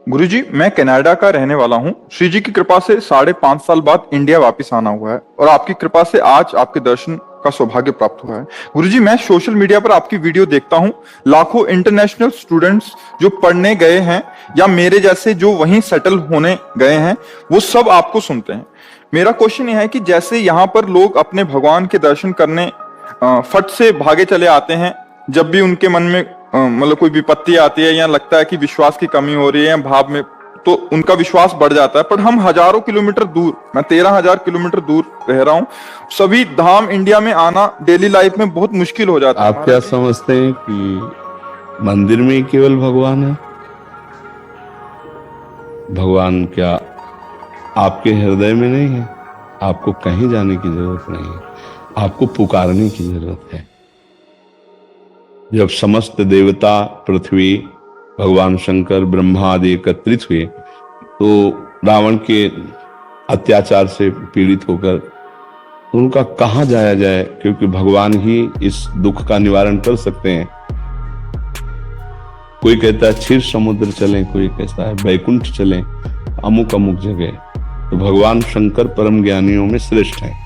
गुरुजी, मैं कनाडा का रहने वाला हूँ। श्री जी की कृपा से 5.5 साल बाद इंडिया वापस आना हुआ है और आपकी कृपा से आज आपके दर्शन का सौभाग्य प्राप्त हुआ है। गुरुजी, मैं सोशल मीडिया पर आपकी वीडियो देखता हूँ। लाखों इंटरनेशनल स्टूडेंट्स जो पढ़ने गए हैं या मेरे जैसे जो वहीं सेटल होने गए हैं, वो सब आपको सुनते हैं। मेरा क्वेश्चन यह है कि जैसे यहाँ पर लोग अपने भगवान के दर्शन करने फट से भागे चले आते हैं जब भी उनके मन में मतलब कोई विपत्ति आती है या लगता है कि विश्वास की कमी हो रही है या भाव में, तो उनका विश्वास बढ़ जाता है। पर हम हजारों किलोमीटर दूर, मैं 13,000 किलोमीटर दूर रह रहा हूँ, सभी धाम इंडिया में आना डेली लाइफ में बहुत मुश्किल हो जाता है। आप क्या समझते हैं कि मंदिर में ही केवल भगवान है? भगवान क्या आपके हृदय में नहीं है? आपको कहीं जाने की जरूरत नहीं है, आपको पुकारने की जरूरत है। जब समस्त देवता, पृथ्वी, भगवान शंकर, ब्रह्मा आदि एकत्रित हुए तो रावण के अत्याचार से पीड़ित होकर उनका कहां जाया जाए, क्योंकि भगवान ही इस दुख का निवारण कर सकते हैं। कोई कहता है क्षीर समुद्र चलें, कोई कहता है बैकुंठ चलें, अमुक अमुक जगह। तो भगवान शंकर परम ज्ञानियों में श्रेष्ठ हैं।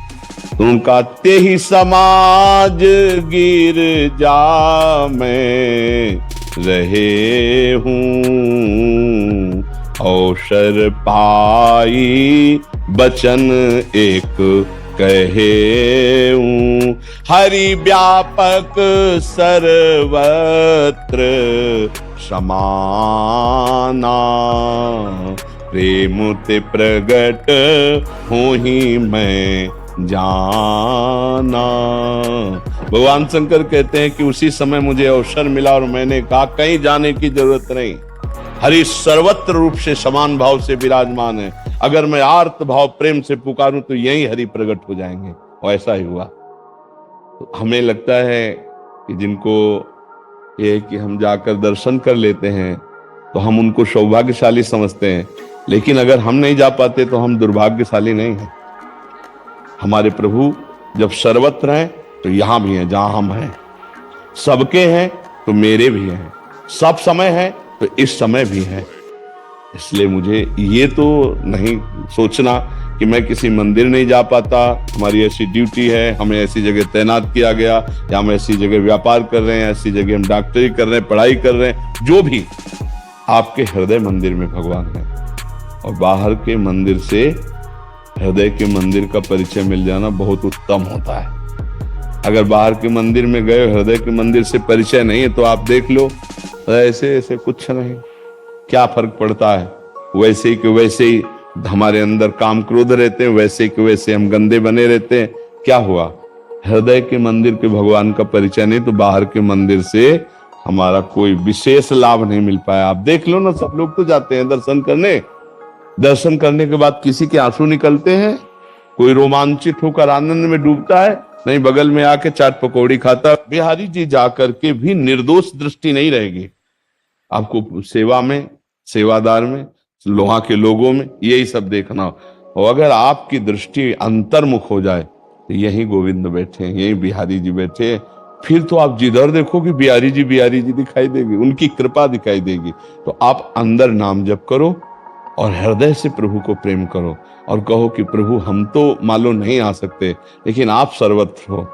तो उनका ते ही समाज गिर जा में रहे हूँ, अवसर पाई बचन एक कहे हूँ। हरि व्यापक सर्वत्र समाना, प्रेम ते प्रगट हूँ ही मैं जाना। भगवान शंकर कहते हैं कि उसी समय मुझे अवसर मिला और मैंने कहा कहीं जाने की जरूरत नहीं, हरि सर्वत्र रूप से समान भाव से विराजमान है। अगर मैं आर्त भाव प्रेम से पुकारूं तो यही हरि प्रकट हो जाएंगे, और ऐसा ही हुआ। तो हमें लगता है कि जिनको ये कि हम जाकर दर्शन कर लेते हैं तो हम उनको सौभाग्यशाली समझते हैं, लेकिन अगर हम नहीं जा पाते तो हम दुर्भाग्यशाली नहीं हैं। हमारे प्रभु जब सर्वत्र हैं तो यहां भी हैं जहां हम हैं, सबके हैं तो मेरे भी हैं, सब समय है तो इस समय भी है। इसलिए मुझे ये तो नहीं सोचना कि मैं किसी मंदिर नहीं जा पाता, हमारी ऐसी ड्यूटी है, हमें ऐसी जगह तैनात किया गया, या हम ऐसी जगह व्यापार कर रहे हैं, ऐसी जगह हम डॉक्टरी कर रहे हैं, पढ़ाई कर रहे हैं। जो भी आपके हृदय मंदिर में भगवान है, और बाहर के मंदिर से हृदय के मंदिर का परिचय मिल जाना बहुत उत्तम होता है। अगर बाहर के मंदिर में गए, हृदय के मंदिर से परिचय नहीं है, तो आप देख लो ऐसे ऐसे कुछ नहीं, क्या फर्क पड़ता है। वैसे ही कि वैसे ही हमारे अंदर काम क्रोध रहते हैं, वैसे ही कि वैसे हम गंदे बने रहते हैं। क्या हुआ? हृदय के मंदिर के भगवान का परिचय नहीं, तो बाहर के मंदिर से हमारा कोई विशेष लाभ नहीं मिल पाया। आप देख लो ना, सब लोग तो जाते हैं दर्शन करने, दर्शन करने के बाद किसी के आंसू निकलते हैं, कोई रोमांचित होकर आनंद में डूबता है, नहीं बगल में आके चाट पकौड़ी खाता। बिहारी जी जाकर के भी निर्दोष दृष्टि नहीं रहेगी। आपको सेवा में, सेवादार में, लोहा के लोगों में यही सब देखना हो। और अगर आपकी दृष्टि अंतर्मुख हो जाए तो यही गोविंद बैठे हैं, यही बिहारी जी बैठे हैं, फिर तो आप जिधर देखोगे बिहारी जी दिखाई देगी, उनकी कृपा दिखाई देगी। तो आप अंदर नाम जप करो और हृदय से प्रभु को प्रेम करो और कहो कि प्रभु हम तो मालूम नहीं आ सकते, लेकिन आप सर्वत्र हो।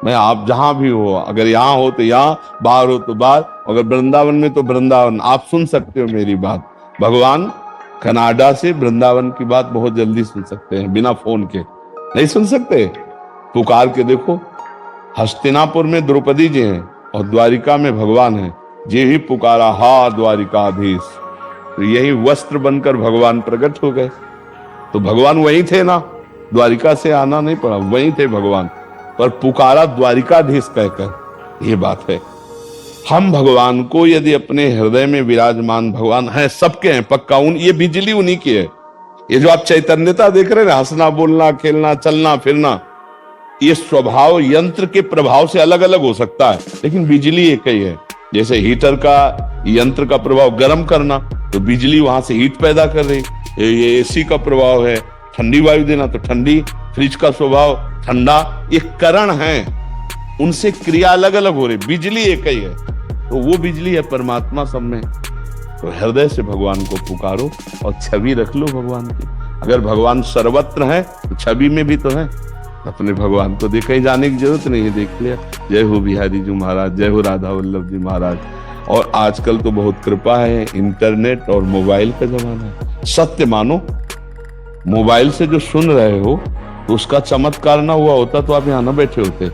मैं आप जहां भी हो, अगर यहाँ हो तो यहाँ, बाहर हो तो बाहर, अगर वृंदावन में तो वृंदावन। आप सुन सकते हो मेरी बात। भगवान कनाडा से वृंदावन की बात बहुत जल्दी सुन सकते हैं, बिना फोन के नहीं सुन सकते। पुकार के देखो, हस्तिनापुर में द्रौपदी जी हैं और द्वारिका में भगवान है। जे ही पुकारा हा द्वारिकाधीश, तो यही वस्त्र बनकर भगवान प्रकट हो गए। तो भगवान वही थे ना, द्वारिका से आना नहीं पड़ा, वही थे भगवान, पर पुकारा द्वारिकाधीश कहकर। ये बात है। हम भगवान को यदि अपने हृदय में विराजमान, भगवान है, सबके हैं पक्का, ये बिजली उन्हीं की है। ये जो आप चैतन्यता देख रहे हैं, हंसना, बोलना, खेलना, चलना फिरना, ये स्वभाव यंत्र के प्रभाव से अलग अलग हो सकता है, लेकिन बिजली एक ही है। जैसे हीटर का, यंत्र का प्रभाव गर्म करना, तो बिजली वहां से हीट पैदा कर रही। ये एसी का प्रभाव है ठंडी वायु देना, तो ठंडी। फ्रिज का स्वभाव ठंडा। ये करण है, उनसे क्रिया अलग अलग हो रही, बिजली एक ही है। तो वो बिजली है परमात्मा सब में। तो हृदय से भगवान को पुकारो और छवि रख लो भगवान की। अगर भगवान सर्वत्र है तो छवि में भी तो है। अपने भगवान को देख, कहीं जाने की जरूरत नहीं है, देख लिया। जय हो बिहारी जी महाराज, जय हो राधा वल्लभ जी महाराज। और आजकल तो बहुत कृपा है, इंटरनेट और मोबाइल का जमाना है। सत्य मानो, मोबाइल से जो सुन रहे हो तो उसका चमत्कार ना हुआ होता तो आप यहाँ ना बैठे होते।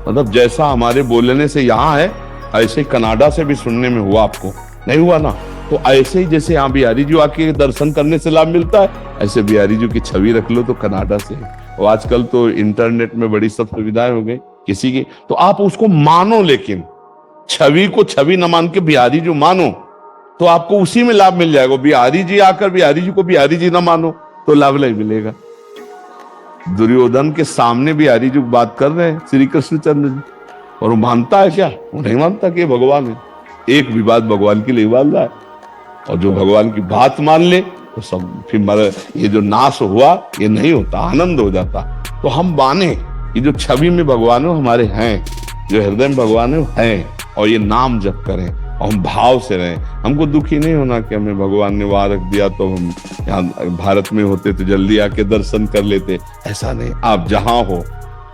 मतलब जैसा हमारे बोलने से यहाँ है, ऐसे कनाडा से भी सुनने में हुआ, आपको नहीं हुआ ना। तो ऐसे ही जैसे यहाँ बिहारी जी आके दर्शन करने से लाभ मिलता है, ऐसे बिहारी जी की छवि रख लो तो कनाडा से। और आजकल तो इंटरनेट में बड़ी सब सुविधाएं हो गई किसी की, तो आप उसको मानो, लेकिन छवि को छवि न मान के बिहारी जी मानो तो आपको उसी में लाभ मिल जाएगा। बिहारी जी आकर बिहारी जी को बिहारी जी न मानो तो लाभ नहीं मिलेगा। दुर्योधन के सामने बिहारी जी बात कर रहे हैं श्री कृष्णचंद्र जी, और वो मानता है क्या? वो नहीं मानता कि भगवान है। एक भी बात भगवान के लिए मान रहा है, और जो भगवान की बात मान ले तो सब फिर ये जो नाश हुआ ये नहीं होता, आनंद हो जाता। तो हम माने ये जो छवि में भगवान है हमारे हैं, जो हृदय में भगवान है वो हैं, और ये नाम जप करें और हम भाव से रहें। हमको दुखी नहीं होना कि हमें भगवान ने वहां रख दिया तो हम यहाँ भारत में होते तो जल्दी आके दर्शन कर लेते। ऐसा नहीं, आप जहां हो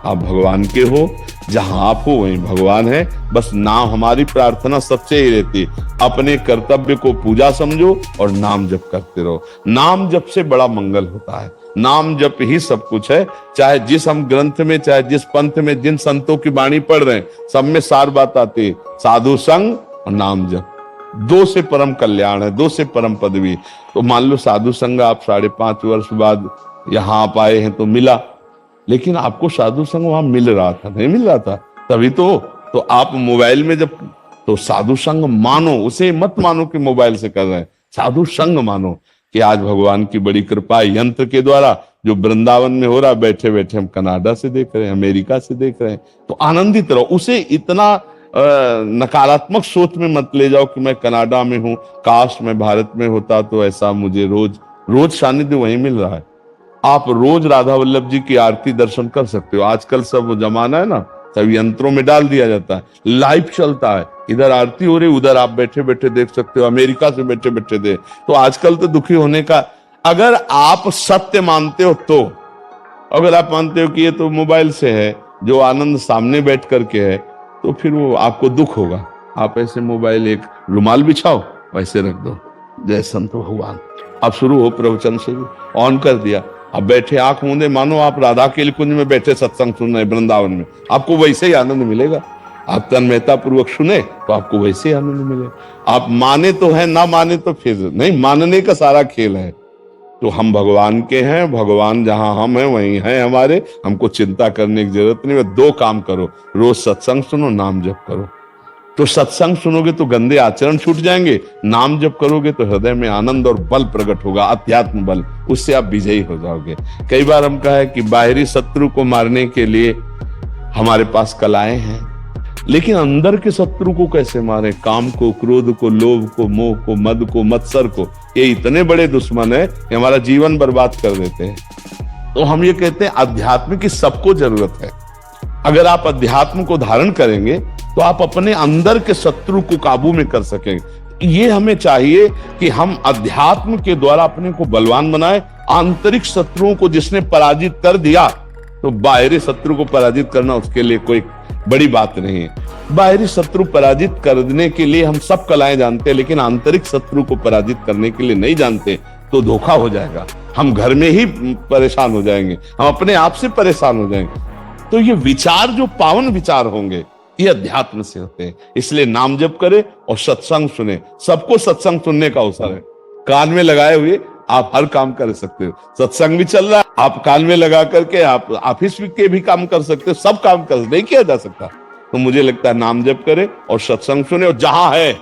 आप भगवान के हो, जहां आप हो वहीं भगवान है। बस नाम, हमारी प्रार्थना सबसे ही रहती है, अपने कर्तव्य को पूजा समझो और नाम जप करते रहो। नाम जप से बड़ा मंगल होता है, नाम जप ही सब कुछ है। चाहे जिस हम ग्रंथ में, चाहे जिस पंथ में, जिन संतों की वाणी पढ़ रहे हैं, सब में सार बात आती है, साधु संग और नाम जप। दो से परम कल्याण है, दो से परम पदवी। तो मान लो साधु संग आप 5.5 वर्ष बाद यहाँ आप आए हैं तो मिला, लेकिन आपको साधु संग वहां मिल रहा था, नहीं मिल रहा था तभी तो आप मोबाइल में जब, तो साधु संग मानो, उसे मत मानो कि मोबाइल से कर रहे हैं, साधु संग मानो कि आज भगवान की बड़ी कृपा यंत्र के द्वारा जो वृंदावन में हो रहा, बैठे बैठे हम कनाडा से देख रहे हैं, अमेरिका से देख रहे हैं। तो आनंदित रहो, उसे इतना नकारात्मक सोच में मत ले जाओ कि मैं कनाडा में हूं, काश मैं भारत में होता तो ऐसा मुझे रोज सानिध्य वहीं मिल रहा है। आप रोज राधा वल्लभ जी की आरती दर्शन कर सकते हो। आजकल सब जमाना है ना, सब यंत्रों में डाल दिया जाता है, लाइव चलता है, इधर आरती हो रही, उधर आप बैठे बैठे देख सकते हो, अमेरिका से बैठे बैठे दे। तो आजकल तो दुखी होने का, अगर आप सत्य मानते हो तो, अगर आप मानते हो कि ये तो मोबाइल से है, जो आनंद सामने बैठ करके है, तो फिर वो आपको दुख होगा। आप ऐसे मोबाइल एक रुमाल बिछाओ, वैसे रख दो, जय संत भगवान। अब शुरू हो प्रवचन से भी ऑन कर दिया, अब बैठे आंख मूंदे, मानो आप राधा के कुंज में बैठे सत्संग सुन रहे वृंदावन में, आपको वैसे ही आनंद मिलेगा। आप तन्मयता पूर्वक सुने तो आपको वैसे ही आनंद मिलेगा। आप माने तो है, ना माने तो फिर नहीं, मानने का सारा खेल है। तो हम भगवान के हैं, भगवान जहां हम हैं वहीं हैं हमारे, हमको चिंता करने की जरूरत नहीं। दो काम करो, रोज सत्संग सुनो, नाम जप करो। तो सत्संग सुनोगे तो गंदे आचरण छूट जाएंगे, नाम जप करोगे तो हृदय में आनंद और बल प्रकट होगा, अध्यात्म बल, उससे आप विजयी हो जाओगे। कई बार हम कहा है कि बाहरी शत्रु को मारने के लिए हमारे पास कलाएं हैं, लेकिन अंदर के शत्रु को कैसे मारे? काम को, क्रोध को, लोभ को, मोह को, मद को, मत्सर को, ये इतने बड़े दुश्मन है कि हमारा जीवन बर्बाद कर देते हैं। तो हम ये कहते हैं अध्यात्म की सबको जरूरत है। अगर आप अध्यात्म को धारण करेंगे तो आप अपने अंदर के शत्रु को काबू में कर सकेंगे। ये हमें चाहिए कि हम अध्यात्म के द्वारा अपने को बलवान बनाए। आंतरिक शत्रुओं को जिसने पराजित कर दिया, तो बाहरी शत्रु को पराजित करना उसके लिए कोई बड़ी बात नहीं है। बाहरी शत्रु पराजित करने के लिए हम सब कलाएं जानते हैं, लेकिन आंतरिक शत्रु को पराजित करने के लिए नहीं जानते, तो धोखा हो जाएगा। हम घर में ही परेशान हो जाएंगे, हम अपने आप से परेशान हो जाएंगे। तो ये विचार जो पावन विचार होंगे, ये अध्यात्म से होते हैं। इसलिए नाम जप करें और सत्संग सुने। सबको सत्संग सुनने का अवसर है। कान में लगाए हुए आप हर काम कर सकते हो। सत्संग भी चल रहा है, आप कान में लगा करके आप ऑफिस के भी काम कर सकते हो, सब काम कर, नहीं किया जा सकता। तो मुझे लगता है नाम जप करें और सत्संग सुने, और जहां है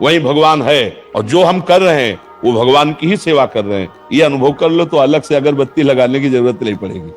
वहीं भगवान है, और जो हम कर रहे हैं वो भगवान की ही सेवा कर रहे हैं। ये अनुभव कर लो तो अलग से अगरबत्ती लगाने की जरूरत नहीं पड़ेगी।